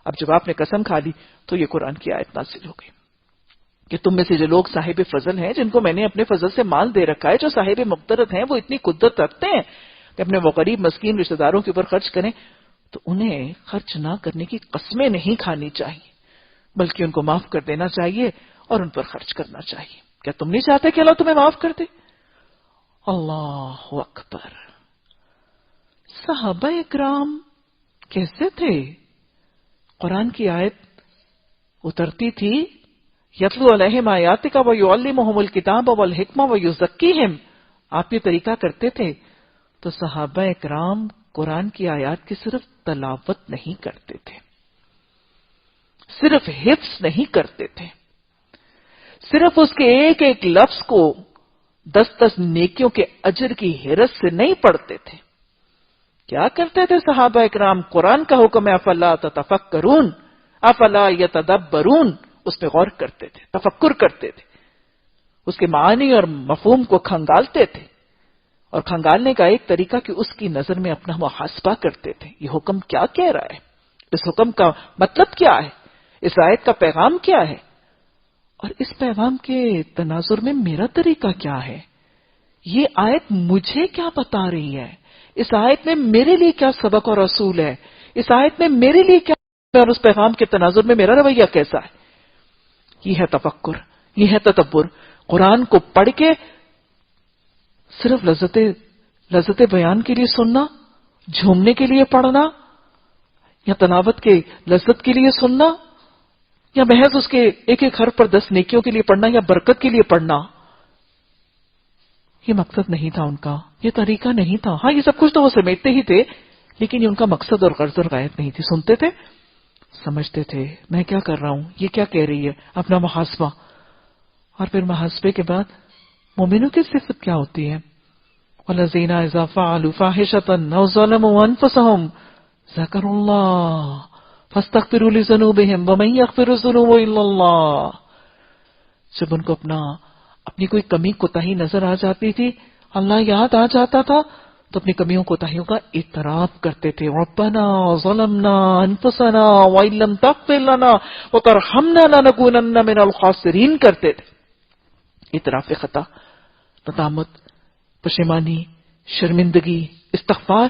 Speaker 1: اب جب آپ نے قسم کھا لی تو یہ قرآن کی آیت نازل ہو گئی کہ تم میں سے جو لوگ صاحب فضل ہیں، جن کو میں نے اپنے فضل سے مال دے رکھا ہے، جو صاحب مقتدر ہیں، وہ اتنی قدرت رکھتے ہیں کہ اپنے وہ غریب مسکین رشتہ داروں کے اوپر خرچ کریں، تو انہیں خرچ نہ کرنے کی قسمیں نہیں کھانی چاہیے، بلکہ ان کو معاف کر دینا چاہیے اور ان پر خرچ کرنا چاہیے۔ کیا تم نہیں چاہتے کہ اللہ تمہیں معاف کر دے؟ اللہ اکبر! صحابہ اکرام کیسے تھے؟ قرآن کی آیت اترتی تھی یتلو علیہم آیاتک ویعلمہم الکتاب والحکمہ ویزکیہم، آپ یہ طریقہ کرتے تھے تو صحابہ اکرام قرآن کی آیات کی صرف تلاوت نہیں کرتے تھے، صرف حفظ نہیں کرتے تھے، صرف اس کے ایک ایک لفظ کو 10 نیکیوں کے اجر کی حرص سے نہیں پڑھتے تھے۔ کیا کرتے تھے صحابہ اکرام؟ قرآن کا حکم ہے افلا تتفکرون، افلا یتدبرون، اس پہ غور کرتے تھے، تفکر کرتے تھے، اس کے معنی اور مفہوم کو کھنگالتے تھے، اور کھنگالنے کا ایک طریقہ کہ اس کی نظر میں اپنا محاسبہ کرتے تھے۔ یہ حکم کیا کہہ رہا ہے؟ اس حکم کا مطلب کیا ہے؟ اس آیت کا پیغام کیا ہے؟ اور اس پیغام کے تناظر میں میرا طریقہ کیا ہے؟ یہ آیت مجھے کیا بتا رہی ہے؟ اس آیت میں میرے لیے کیا سبق اور اصول ہے؟ اس آیت میں میرے لیے کیا، اور اس پیغام کے تناظر میں میرا رویہ کیسا ہے؟ یہ ہے تفکر، یہ ہے تدبر۔ قرآن کو پڑھ کے صرف لذت بیان کے لیے سننا، جھومنے کے لیے پڑھنا، یا تلاوت کے لذت کے لیے سننا، یا محض اس کے ایک ایک حرف پر 10 نیکیوں کے لیے پڑھنا یا برکت کے لیے پڑھنا، یہ مقصد نہیں تھا ان کا، یہ طریقہ نہیں تھا۔ ہاں یہ سب کچھ تو وہ سمیٹتے ہی تھے، لیکن یہ ان کا مقصد اور غرض اور غایت نہیں تھی۔ سنتے تھے، سمجھتے تھے میں کیا کر رہا ہوں، یہ کیا کہہ رہی ہے، اپنا محاسبہ. اور پھر محاسبے کے بعد مومنوں کی صفت کیا ہوتی ہے؟ وَالَّذِينَ إِذَا فَعَلُوا فَاحِشَةً أَوْ ظَلَمُوا أَنفُسَهُمْ ذَكَرُوا اللَّهَ فَاسْتَغْفِرُوا لِذُنُوبِهِمْ وَمَن يَغْفِرُ الذُّنُوبَ إِلَّا اللَّهُ. جب ان کو اپنی کوئی کمی کوتاہی نظر آ جاتی تھی، اللہ یاد آ جاتا تھا، تو اپنی کمیوں کوتاہیوں کا اعتراف کرتے تھے. ربنا ظلمنا انفسنا وان لم تغفر لنا وترحمنا لنكونن من الخاسرین کرتے تھے. اعتراف خطا، ندامت، پشیمانی، شرمندگی، استغفار.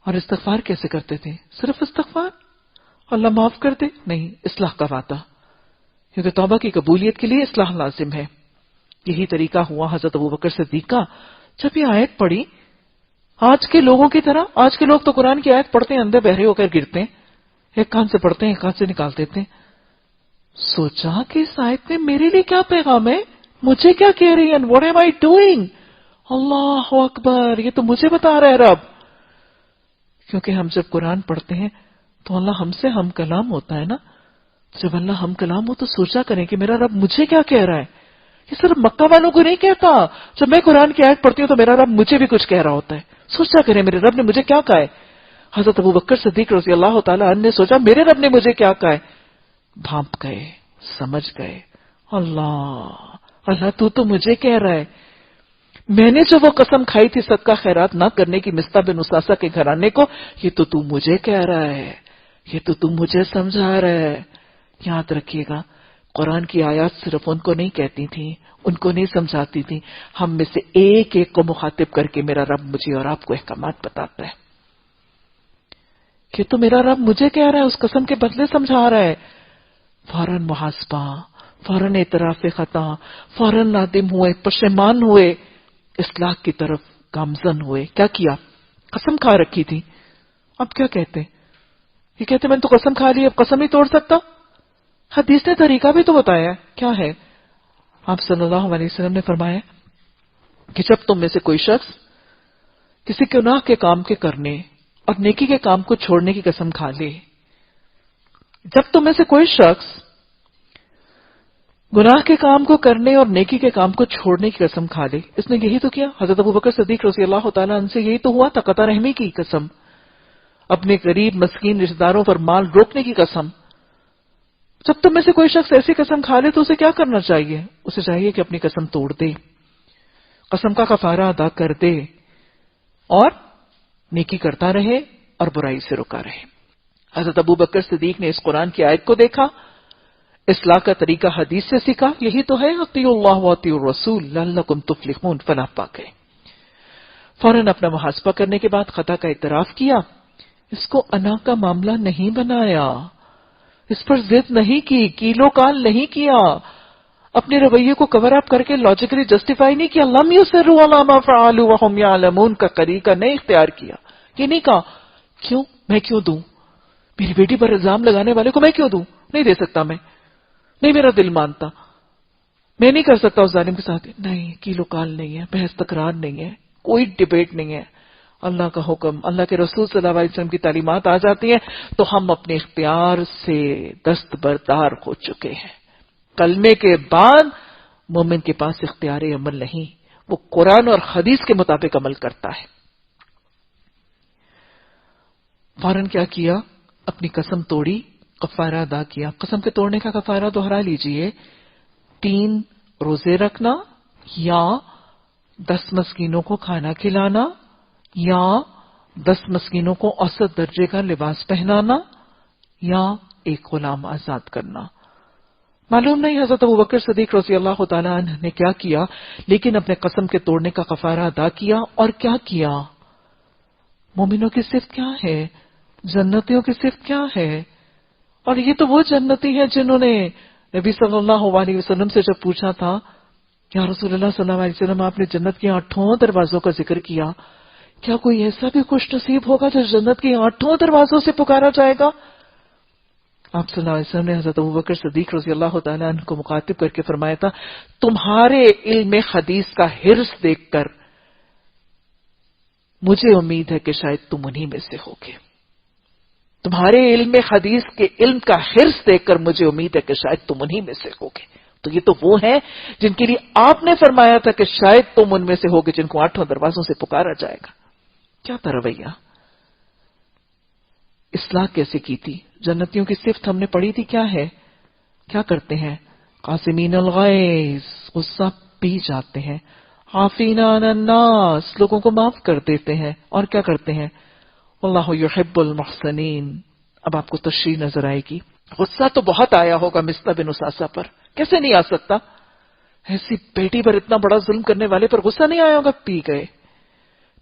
Speaker 1: اور استغفار کیسے کرتے تھے؟ صرف استغفار، اللہ معاف کر دے؟ نہیں، اصلاح کا وعدہ، کیونکہ توبہ کی قبولیت کے لیے اصلاح لازم ہے. یہی طریقہ ہوا حضرت ابوبکر صدیق کا. جب یہ آیت پڑھی، آج کے لوگوں کی طرح، آج کے لوگ تو قرآن کی آیت پڑھتے ہیں اندھے بہرے ہو کر گرتے ہیں، ایک کان سے پڑھتے ہیں ایک کان سے نکال دیتے ہیں. سوچا کہ اس آیت میں میرے لیے کیا پیغام ہے، مجھے کیا کہہ رہی ہے، واٹ ایم آئی ڈوئنگ. اللہ اکبر، یہ تو مجھے بتا رہا ہے رب. کیونکہ ہم جب قرآن پڑھتے ہیں تو اللہ ہم سے ہم کلام ہوتا ہے نا. جب اللہ ہم کلام ہو تو سوچا کریں کہ میرا رب مجھے کیا کہہ رہا ہے. یہ صرف مکہ والوں کو نہیں کہتا، جب میں قرآن کی آیت پڑھتی ہوں تو میرا رب مجھے بھی کچھ کہہ رہا ہوتا ہے. سوچا کریں میرے رب نے مجھے کیا کہا ہے. حضرت ابوبکر صدیق رضی اللہ تعالی عنہ نے سوچا میرے رب نے مجھے کیا کہا ہے. بھانپ گئے، سمجھ گئے، اللہ تو مجھے کہہ رہا ہے. میں نے جو وہ قسم کھائی تھی صدقہ خیرات نہ کرنے کی مصطح بن اساسہ کے گھرانے کو، یہ تو مجھے کہہ رہا ہے، یہ تو مجھے سمجھا رہا ہے. یاد رکھیے گا، قرآن کی آیات صرف ان کو نہیں کہتی تھیں، ان کو نہیں سمجھاتی تھیں، ہم میں سے ایک ایک کو مخاطب کر کے میرا رب مجھے اور آپ کو احکامات بتاتا ہے. کہ تو میرا رب مجھے کہہ رہا ہے، اس قسم کے بدلے سمجھا رہا ہے. فوراً محاسبہ، فوراً اعتراف خطا، فوراً نادم ہوئے، پشیمان ہوئے، اصلاح کی طرف گامزن ہوئے. کیا کیا؟ قسم کھا رکھی تھی. اب کیا کہتے؟ یہ کہتے میں نے تو قسم کھا لی، اب قسم نہیں توڑ سکتا. حدیث نے طریقہ بھی تو بتایا. کیا ہے؟ آپ صلی اللہ علیہ وسلم نے فرمایا کہ جب تم میں سے کوئی شخص کسی گناہ کے کام کے کرنے اور نیکی کے کام کو چھوڑنے کی قسم کھا لے، جب تم میں سے کوئی شخص گناہ کے کام کو کرنے اور نیکی کے کام کو چھوڑنے کی قسم کھا لے. اس نے یہی تو کیا. حضرت ابوبکر صدیق رضی اللہ تعالیٰ عنہ سے یہی تو ہوا تھا، قطع رحمی کی قسم، اپنے غریب مسکین رشتہ داروں پر مال روکنے کی قسم. جب تم میں سے کوئی شخص ایسی قسم کھا لے تو اسے کیا کرنا چاہیے؟ اسے چاہیے کہ اپنی قسم توڑ دے، قسم کا کفارہ ادا کر دے اور نیکی کرتا رہے اور برائی سے رکا رہے. حضرت ابوبکر صدیق نے اس قرآن کی آیت کو دیکھا، اصلاح کا طریقہ حدیث سے سیکھا. یہی تو ہے اطیعوا اللہ واطیعوا الرسول لعلکم تفلحون، فلاح پا گئے. فوراً اپنا محاسبہ کرنے کے بعد خطا کا اعتراف کیا. اس کو انا کا معاملہ نہیں بنایا، اس پر ضد نہیں کی، کیلو کال نہیں کیا، اپنے رویے کو کور اپ کر کے لاجیکلی جسٹیفائی نہیں کیا. لم یصروا علی ما فعلوا وهم یعلمون کا طریقہ نہیں اختیار کیا. یہ نہیں کہا کیوں، میں کیوں دوں، میری بیٹی پر الزام لگانے والے کو میں کیوں دوں، نہیں دے سکتا، میں نہیں، میرا دل مانتا، میں نہیں کر سکتا اس ظالم کے ساتھ. نہیں، کیلو کال نہیں ہے، بحث تکرار نہیں ہے، کوئی ڈیبیٹ نہیں ہے. اللہ کا حکم، اللہ کے رسول صلی اللہ علیہ وسلم کی تعلیمات آ جاتی ہیں تو ہم اپنے اختیار سے دستبردار ہو چکے ہیں. کلمے کے بعد مومن کے پاس اختیار عمل نہیں، وہ قرآن اور حدیث کے مطابق عمل کرتا ہے. فوراً کیا کیا؟ اپنی قسم توڑی، کفارہ ادا کیا. قسم کے توڑنے کا کفارہ دوہرا لیجئے، 3 روزے رکھنا، یا 10 مسکینوں کو کھانا کھلانا، یا 10 مسکینوں کو اوسط درجے کا لباس پہنانا، یا ایک غلام آزاد کرنا. معلوم نہیں حضرت ابوبکر صدیق رضی اللہ تعالیٰ عنہ نے کیا کیا، لیکن اپنے قسم کے توڑنے کا کفارہ ادا کیا. اور کیا کیا؟ مومنوں کی صفت کیا ہے، جنتیوں کی صفت کیا ہے؟ اور یہ تو وہ جنتی ہیں جنہوں نے نبی صلی اللہ علیہ وسلم سے جب پوچھا تھا یا رسول اللہ صلی اللہ علیہ وسلم آپ نے جنت کے 8 دروازوں کا ذکر کیا، کیا کوئی ایسا بھی خوش نصیب ہوگا جو جنت کے 8 دروازوں سے پکارا جائے گا؟ آپ صلی اللہ علیہ وسلم نے حضرت ابوبکر صدیق رضی اللہ تعالیٰ عنہ کو مخاطب کر کے فرمایا تھا، تمہارے علم حدیث کا حرص دیکھ کر مجھے امید ہے کہ شاید تم انہی میں سے ہوگے. تمہارے علم حدیث کے علم کا حرص دیکھ کر مجھے امید ہے کہ شاید تم انہی میں سے ہوگے. تو یہ تو وہ ہیں جن کے لیے آپ نے فرمایا تھا کہ شاید تم ان میں سے ہوگے جن کو 8 دروازوں سے پکارا جائے گا. کیا تھا رویہ؟ اصلاح کیسے کی تھی؟ جنتیوں کی صفت ہم نے پڑھی تھی. کیا ہے؟ کیا کرتے ہیں؟ قاسمین الغیظ، غصہ پی جاتے ہیں. عافین عن الناس، لوگوں کو معاف کر دیتے ہیں. اور کیا کرتے ہیں؟ واللہ یحب المحسنین. اب آپ کو تشریح نظر آئے گی. غصہ تو بہت آیا ہوگا مصطح بن اساسہ پر، کیسے نہیں آ سکتا؟ ایسی بیٹی پر اتنا بڑا ظلم کرنے والے پر غصہ نہیں آیا ہوگا. پی گئے.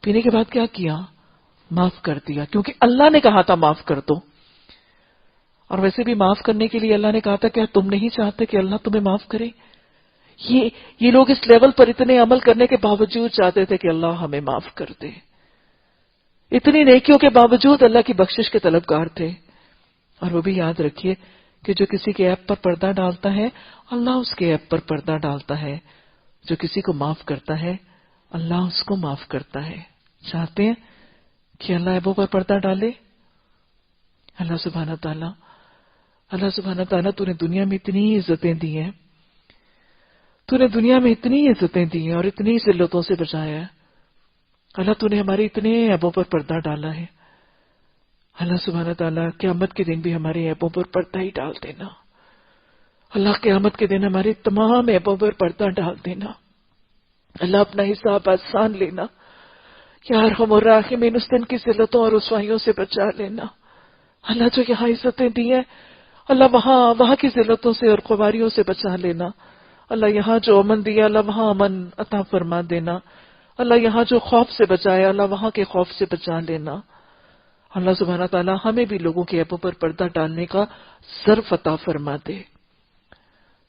Speaker 1: پینے کے بعد کیا کیا؟ معاف کر دیا، کیونکہ اللہ نے کہا تھا معاف کر دو. اور ویسے بھی معاف کرنے کے لیے اللہ نے کہا تھا کیا تم نہیں چاہتے کہ اللہ تمہیں معاف کرے؟ یہ لوگ اس لیول پر اتنے عمل کرنے کے باوجود چاہتے تھے کہ اللہ ہمیں معاف کر دے. اتنی نیکیوں کے باوجود اللہ کی بخشش کے طلبگار تھے. اور وہ بھی یاد رکھیے کہ جو کسی کے عیب پر پردہ ڈالتا ہے اللہ اس کے عیب پر پردہ ڈالتا ہے. جو کسی کو معاف کرتا ہے اللہ اس کو معاف کرتا ہے. چاہتے ہیں کہ اللہ عیبوں پر پردہ ڈالے؟ اللہ سبحانہ تعالیٰ تو نے دنیا میں اتنی عزتیں دی ہیں، تو نے دنیا میں اتنی عزتیں دی ہیں اور اتنی ذلتوں سے بچایا ہے. اللہ تو نے ہمارے اتنے عیبوں پر پردہ ڈالا ہے. اللہ سبحانہ تعالیٰ قیامت کے دن بھی ہمارے عیبوں پر پردہ ہی ڈال دینا. اللہ قیامت کے دن ہمارے تمام عیبوں پر پردہ ڈال دینا. اللہ اپنا حساب آسان لینا. یا ارحم الراحمین، اس دن کی ذلتوں اور رسوائیوں سے بچا لینا. اللہ جو یہاں عزتیں دی ہیں اللہ وہاں کی ذلتوں سے اور خواری سے بچا لینا. اللہ یہاں جو امن دیا اللہ وہاں امن عطا فرما دینا. اللہ یہاں جو خوف سے بچایا اللہ وہاں کے خوف سے بچا لینا. اللہ سبحانہ تعالیٰ ہمیں بھی لوگوں کے عیبوں پر پردہ ڈالنے کا ظرف عطا فرما دے.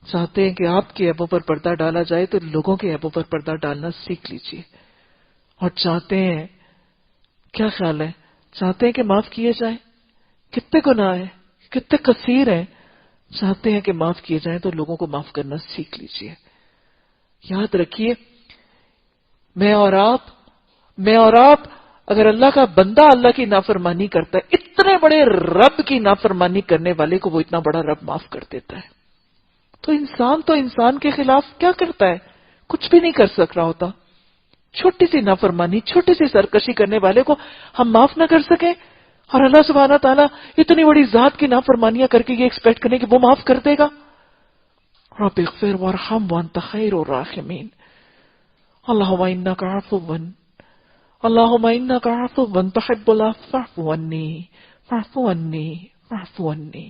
Speaker 1: چاہتے ہیں کہ آپ کے عیبوں پر پردہ ڈالا جائے تو لوگوں کے عیبوں پر پردہ ڈالنا سیکھ لیجیے. اور چاہتے ہیں، کیا خیال ہے، چاہتے ہیں کہ معاف کیے جائیں؟ کتنے گناہ ہیں، کتنے کثیر ہیں. چاہتے ہیں کہ معاف کیے جائیں تو لوگوں کو معاف کرنا سیکھ لیجیے. یاد رکھیے، میں اور آپ اگر اللہ کا بندہ اللہ کی نافرمانی کرتا ہے، اتنے بڑے رب کی نافرمانی کرنے والے کو وہ اتنا بڑا رب معاف کر دیتا ہے. تو انسان کے خلاف کیا کرتا ہے؟ کچھ بھی نہیں کر سک رہا ہوتا. چھوٹی سی نافرمانی، چھوٹی سی سرکشی کرنے والے کو ہم معاف نہ کر سکیں، اور اللہ سبحانہ تعالیٰ اتنی بڑی ذات کی نافرمانیاں کر کے یہ ایکسپیکٹ کرنے کہ وہ معاف کر دے گا. رب اغفر وارحم وانت خیر الراحمین. اللہم انک عفو تحب العفو فاعف عنی.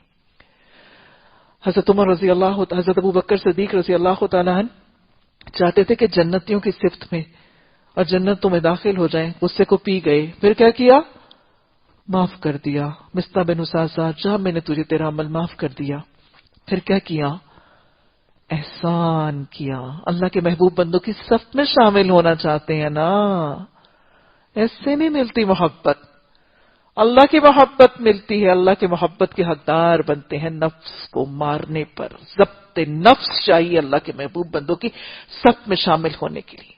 Speaker 1: حضرت عمر رضی اللہ، حضرت ابو بکر صدیق رضی اللہ تعالیٰ عنہ چاہتے تھے کہ جنتیوں کی صفت میں اور جنتوں میں داخل ہو جائیں. غصے کو پی گئے، پھر کیا کیا؟ معاف کر دیا. مصطح بن اساسہ، جا میں نے تجھے تیرا عمل معاف کر دیا. پھر کیا کیا؟ احسان کیا. اللہ کے محبوب بندوں کی صف میں شامل ہونا چاہتے ہیں نا؟ ایسے نہیں ملتی محبت. اللہ کی محبت ملتی ہے. اللہ کی محبت کے حقدار بنتے ہیں نفس کو مارنے پر. ضبط نفس چاہیے اللہ کے محبوب بندوں کی صف میں شامل ہونے کے لیے.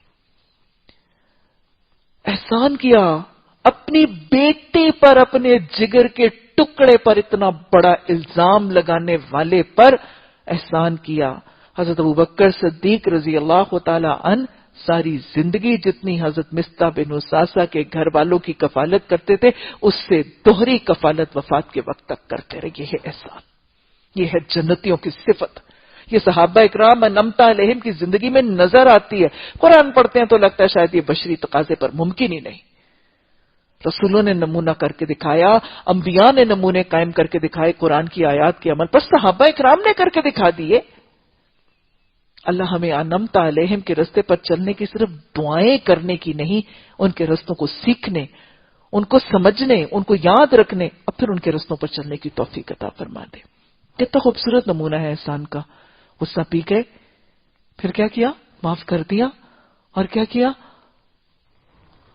Speaker 1: احسان کیا. اپنی بیٹی پر، اپنے جگر کے ٹکڑے پر اتنا بڑا الزام لگانے والے پر احسان کیا. حضرت ابوبکر صدیق رضی اللہ تعالی عنہ ساری زندگی جتنی حضرت مصطح بن اساسہ کے گھر والوں کی کفالت کرتے تھے اس سے دوہری کفالت وفات کے وقت تک کرتے رہے. یہ ہے احسان، یہ ہے جنتیوں کی صفت. یہ صحابہ اکرام انعمت علیہم کی زندگی میں نظر آتی ہے. قرآن پڑھتے ہیں تو لگتا ہے شاید یہ بشری تقاضے پر ممکن ہی نہیں. رسولوں نے نمونہ کر کے دکھایا، انبیاء نے نمونے قائم کر کے دکھائے قرآن کی آیات کے عمل پر. صحابہ اکرام نے کر کے دکھا دیے. اللہ ہمیں انعمت علیہم کے رستے پر چلنے کی صرف دعائیں کرنے کی نہیں، ان کے رستوں کو سیکھنے، ان کو سمجھنے، ان کو یاد رکھنے اور پھر ان کے رستوں پر چلنے کی توفیق عطا فرما دے. کتنا خوبصورت نمونہ ہے احسان کا. غصہ پی گئے، پھر کیا کیا؟ معاف کر دیا. اور کیا کیا؟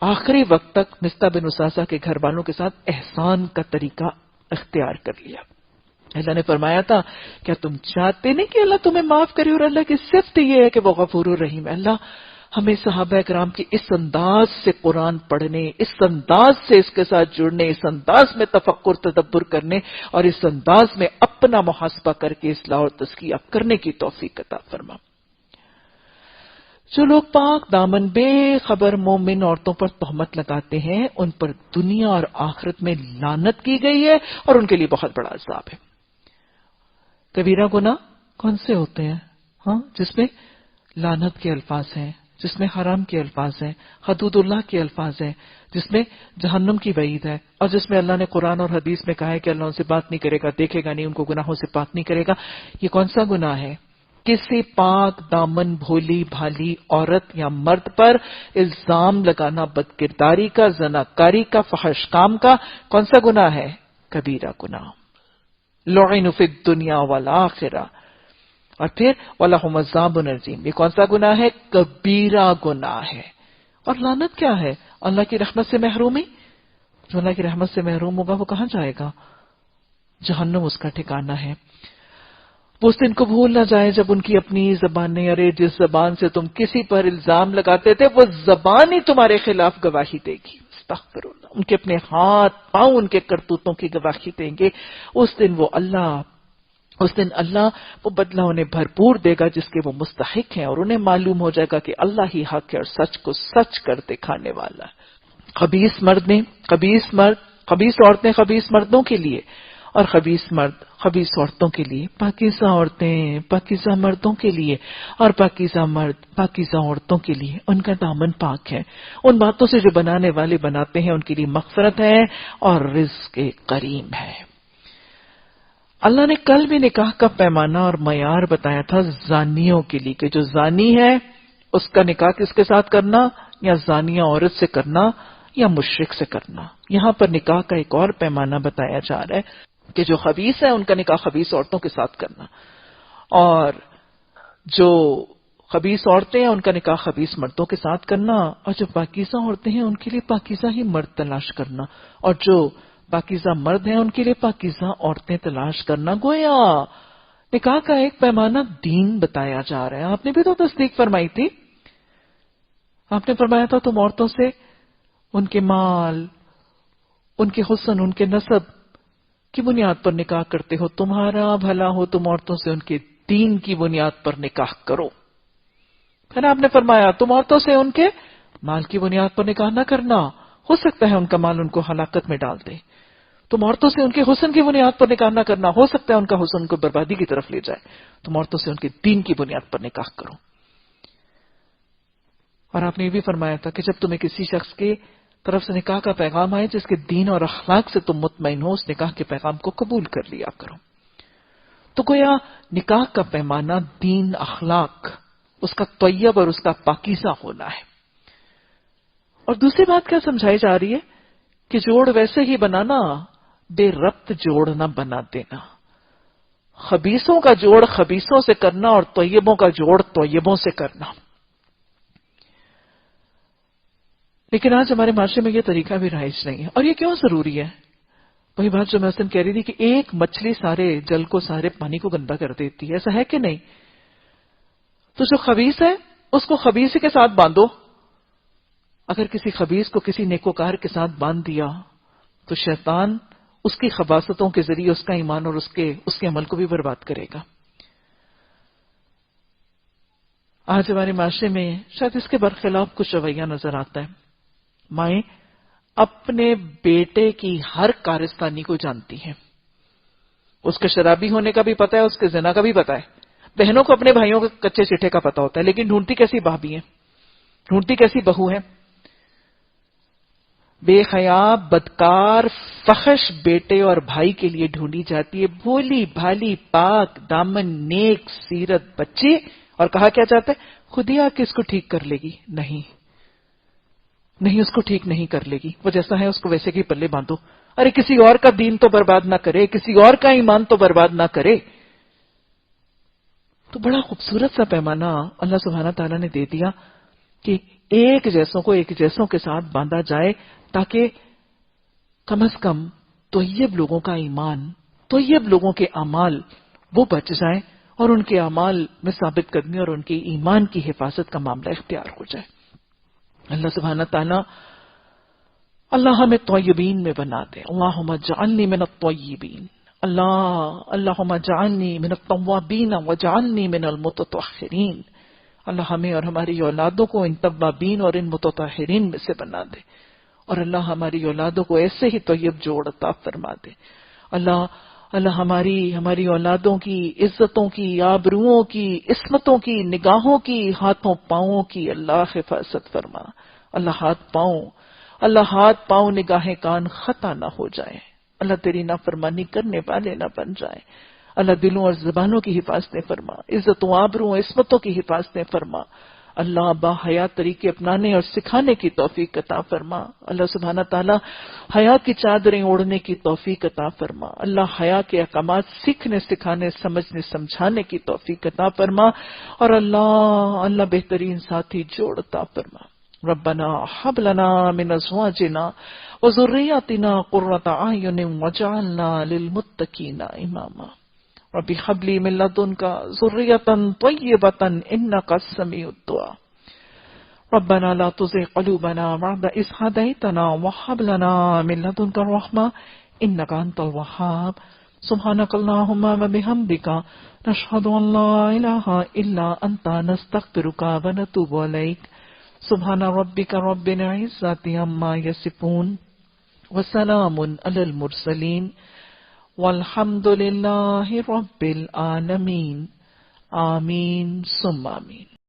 Speaker 1: آخری وقت تک مصطح بن اساسہ کے گھر والوں کے ساتھ احسان کا طریقہ اختیار کر لیا. اللہ نے فرمایا تھا کیا تم چاہتے نہیں کہ اللہ تمہیں معاف کرے؟ اور اللہ کی صفت یہ ہے کہ وہ غفور الرحیم ہے. اللہ ہمیں صحابہ کرام کی اس انداز سے قرآن پڑھنے، اس انداز سے اس کے ساتھ جڑنے، اس انداز میں تفکر تدبر کرنے اور اس انداز میں اپنا محاسبہ کر کے اصلاح اور تزکیہ کرنے کی توفیق عطا فرما۔ جو لوگ پاک دامن بے خبر مومن عورتوں پر تہمت لگاتے ہیں، ان پر دنیا اور آخرت میں لعنت کی گئی ہے اور ان کے لیے بہت بڑا عذاب ہے۔ کبیرہ گناہ کون سے ہوتے ہیں؟ جس میں لعنت کے الفاظ ہیں، جس میں حرام کے الفاظ ہیں، حدود اللہ کے الفاظ ہیں، جس میں جہنم کی وعید ہے، اور جس میں اللہ نے قرآن اور حدیث میں کہا ہے کہ اللہ ان سے بات نہیں کرے گا، دیکھے گا نہیں، ان کو گناہوں سے پاک نہیں کرے گا۔ یہ کون سا گناہ ہے؟ کسی پاک دامن بھولی بھالی عورت یا مرد پر الزام لگانا بدکرداری کا، زناکاری کا، فحش کام کا کون سا گناہ ہے؟ کبیرہ گناہ۔ لعنوا فی الدنیا والآخرہ، اور پھر وَلَهُمْ عَذَابٌ عَظِيمٌ، یہ کون سا گناہ ہے؟ کبیرہ گناہ ہے۔ اور لعنت کیا ہے؟ اللہ کی رحمت سے محرومی۔ جو اللہ کی رحمت سے محروم ہوگا وہ کہاں جائے گا؟ جہنم اس کا ٹھکانہ ہے۔ وہ اس دن کو بھول نہ جائے جب ان کی اپنی زبانیں، ارے جس زبان سے تم کسی پر الزام لگاتے تھے وہ زبان ہی تمہارے خلاف گواہی دے گی۔ استغفر اللہ۔ ان کے اپنے ہاتھ پاؤں ان کے کرتوتوں کی گواہی دیں گے۔ اس دن اللہ وہ بدلہ انہیں بھرپور دے گا جس کے وہ مستحق ہیں، اور انہیں معلوم ہو جائے گا کہ اللہ ہی حق ہے اور سچ کو سچ کر دکھانے والا ہے۔ خبیث عورتیں خبیث مردوں کے لیے، اور خبیث مرد خبیث عورتوں کے لیے، پاکیزہ عورتیں پاکیزہ مردوں کے لیے، اور پاکیزہ مرد پاکیزہ عورتوں کے لیے۔ ان کا دامن پاک ہے۔ ان باتوں سے جو بنانے والے بناتے ہیں ان کے لیے مغفرت ہے اور رزق کریم ہے۔ اللہ نے کل بھی نکاح کا پیمانہ اور معیار بتایا تھا زانیوں کے لیے، کہ جو زانی ہے اس کا نکاح کس کے ساتھ کرنا؟ یا زانیہ عورت سے کرنا یا مشرک سے کرنا۔ یہاں پر نکاح کا ایک اور پیمانہ بتایا جا رہا ہے کہ جو خبیث ہے ان کا نکاح خبیث عورتوں کے ساتھ کرنا، اور جو خبیث عورتیں ہیں ان کا نکاح خبیث مردوں کے ساتھ کرنا، اور جو پاکیزہ عورتیں ہیں ان کے لیے پاکیزہ ہی مرد تلاش کرنا، اور جو پاکیزہ مرد ہیں ان کے لیے پاکیزہ عورتیں تلاش کرنا۔ گویا نکاح کا ایک پیمانہ دین بتایا جا رہا ہے۔ آپ نے بھی تو تصدیق فرمائی تھی، آپ نے فرمایا تھا تم عورتوں سے ان کے مال، ان کے حسن، ان کے نسب کی بنیاد پر نکاح کرتے ہو، تمہارا بھلا ہو تم عورتوں سے ان کے دین کی بنیاد پر نکاح کرو۔ پھر آپ نے فرمایا تم عورتوں سے ان کے مال کی بنیاد پر نکاح نہ کرنا، ہو سکتا ہے ان کا مال ان کو ہلاکت میں ڈال دے۔ تم عورتوں سے ان کے حسن کی بنیاد پر نکاح نہ کرنا، ہو سکتا ہے ان کا حسن کو بربادی کی طرف لے جائے۔ تم عورتوں سے ان کے دین کی بنیاد پر نکاح کرو۔ اور آپ نے یہ بھی فرمایا تھا کہ جب تمہیں کسی شخص کے طرف سے نکاح کا پیغام آئے جس کے دین اور اخلاق سے تم مطمئن ہو، اس نکاح کے پیغام کو قبول کر لیا کرو۔ تو گویا نکاح کا پیمانہ دین، اخلاق، اس کا طیب اور اس کا پاکیزہ ہونا ہے۔ اور دوسری بات کیا سمجھائی جا رہی ہے کہ جوڑ ویسے ہی بنانا، بے ربط جوڑ نہ بنا دینا۔ خبیثوں کا جوڑ خبیثوں سے کرنا اور طیبوں کا جوڑ طیبوں سے کرنا۔ لیکن آج ہمارے معاشرے میں یہ طریقہ بھی رائج نہیں ہے، اور یہ کیوں ضروری ہے؟ وہی بات جو میں اس دن کہہ رہی تھی کہ ایک مچھلی سارے جل کو، سارے پانی کو گندا کر دیتی ہے، ایسا ہے کہ نہیں؟ تو جو خبیث ہے اس کو خبیث کے ساتھ باندھو۔ اگر کسی خبیث کو کسی نیکوکار کے ساتھ باندھ دیا تو شیطان اس کی خباثتوں کے ذریعے اس کا ایمان اور اس کے عمل کو بھی برباد کرے گا۔ آج ہمارے معاشرے میں شاید اس کے برخلاف کچھ رویہ نظر آتا ہے۔ مائیں اپنے بیٹے کی ہر کارستانی کو جانتی ہیں، اس کے شرابی ہونے کا بھی پتہ ہے، اس کے زنا کا بھی پتہ ہے، بہنوں کو اپنے بھائیوں کے کچے چٹھے کا پتہ ہوتا ہے، لیکن ڈھونڈتی کیسی بھابھی ہیں، ڈھونڈتی کیسی بہو ہیں؟ بے حیا، بدکار، فحش بیٹے اور بھائی کے لیے ڈھونڈی جاتی ہے بھولی بھالی پاک دامن نیک سیرت بچی، اور کہا کیا چاہتا ہے؟ خود ہی آ کے اس کو ٹھیک کر لے گی۔ نہیں، اس کو ٹھیک نہیں کر لے گی، وہ جیسا ہے اس کو ویسے کی پلے باندھو۔ ارے کسی اور کا دین تو برباد نہ کرے، کسی اور کا ایمان تو برباد نہ کرے۔ تو بڑا خوبصورت سا پیمانہ اللہ سبحانہ تعالیٰ نے دے دیا کہ ایک جیسوں کو ایک جیسوں کے ساتھ باندھا جائے، تاکہ کم از کم طیب لوگوں کا ایمان، طیب لوگوں کے اعمال وہ بچ جائیں، اور ان کے اعمال میں ثابت قدمی اور ان کے ایمان کی حفاظت کا معاملہ اختیار ہو جائے۔ اللہ سبحانہ تعالیٰ اللہ ہمیں طیبین میں بنا دے۔ اللہم اجعلنی من الطیبین، اللہم اجعلنی من التوابین واجعلنی من المتطہرین۔ اللہ ہمیں اور ہماری اولادوں کو ان توابین اور ان متطہرین میں سے بنا دے، اور اللہ ہماری اولادوں کو ایسے ہی طیب جوڑ عطا فرما دے۔ اللہ ہماری اولادوں کی عزتوں کی، آبروؤں کی، عصمتوں کی، نگاہوں کی، ہاتھوں پاؤں کی اللہ حفاظت فرما۔ اللہ ہاتھ پاؤں نگاہیں کان خطا نہ ہو جائیں، اللہ تیری نافرمانی کرنے والے نہ بن جائیں۔ اللہ دلوں اور زبانوں کی حفاظتیں فرما، عزتوں آبروؤں عصمتوں کی حفاظتیں فرما۔ اللہ با حیا طریقے اپنانے اور سکھانے کی توفیق عطا فرما۔ اللہ سبحانہ تعالیٰ حیا کی چادریں اوڑھنے کی توفیق عطا فرما۔ اللہ حیا کے احکامات سیکھنے، سکھانے، سمجھنے، سمجھانے کی توفیق عطا فرما، اور اللہ بہترین ساتھی جوڑ عطا فرما۔ ربنا ہب لنا من ازواجنا وذریاتنا قرۃ اعین واجعلنا للمتقین اماما۔ رب هب لي من لدنك ذرية طيبة إنك السميع الدعاء۔ ربنا لا تزغ قلوبنا بعد إذ هديتنا وهب لنا من لدنك رحمة إنك أنت الوهاب۔ سبحانك اللهم وبحمدك نشهد أن لا إله إلا أنت نستغفرك ونتوب إليك۔ سبحان ربك رب العزة عما يصفون وسلام على المرسلين والحمد للہ رب العالمین۔ آمین ثم آمین۔